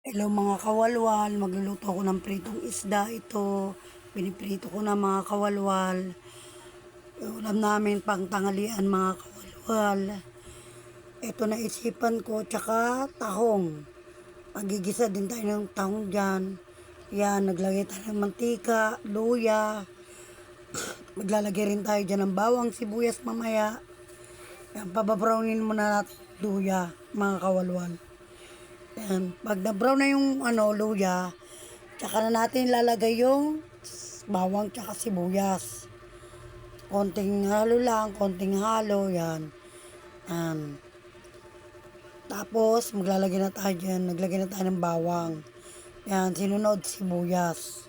Hello mga kawalwal, magluluto ako ng pritong isda. Ito, piniprito ko na mga kawalwal. Ulam namin pang tanghalian mga kawalwal. Ito naisipan ko, tsaka tahong. Magigisa din tayo ng tahong dyan. Yan, naglagay tayo ng mantika, luya. Maglalagay rin tayo dyan ng bawang, sibuyas mamaya. Yan, pababrownin muna natin luya mga kawalwal. Yan. Pag na-brown na yung luya, tsaka na natin lalagay yung bawang tsaka sibuyas. Konting halo lang, konting halo, yan. Yan. Tapos, maglalagay na tayo dyan. Naglagay na tayo ng bawang. Yan, sinunod sibuyas.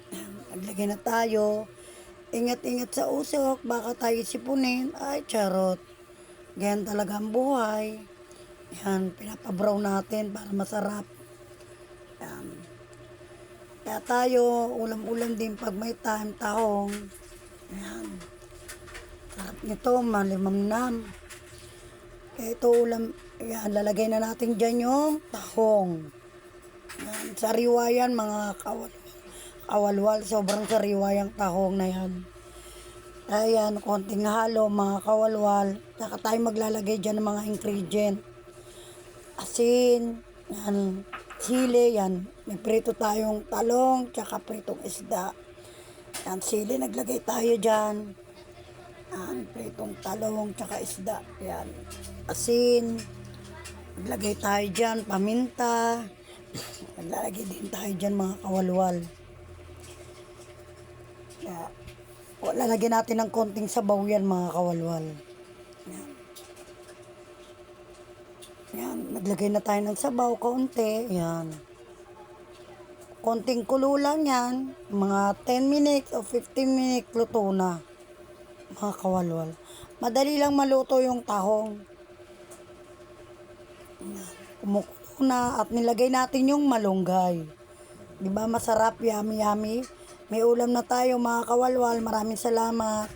Yan. Naglagay na tayo. Ingat-ingat sa usok, baka tayo sipunin. Ay, charot. Ganyan talaga ang buhay. Yan, pinapabrown natin para masarap. Yan. Kaya tayo, ulam-ulam din pag may time, tahong. Yan. Sarap nito, malimamnam. Kaya ito ulam, yan, lalagay na natin dyan yung tahong. Yan, sariwa yan mga kawalwal. Sobrang sariwa yung tahong na yan. Ayan, konting halo mga kawalwal. Saka tayo maglalagay dyan ng mga ingredient. Asin, yan, sili, yan. May prito tayong talong, tsaka pritong isda. Yan, sili, naglagay tayo dyan. Yan, pritong talong, tsaka isda. Yan, asin, naglagay tayo dyan, paminta. Naglalagay din tayo dyan mga kawalwal. Yan, lalagyan natin ng konting sabaw yan mga kawalwal. Yan. Yan, naglagay na tayo ng sabaw, kaunti. Yan. Konting kulo lang yan. Mga 10 minutes o 15 minutes luto na. Mga kawalwal. Madali lang maluto yung tahong. Yan. Kumukulo na at nilagay natin yung malunggay. Diba masarap, yummy yummy. May ulam na tayo mga kawalwal. Maraming salamat.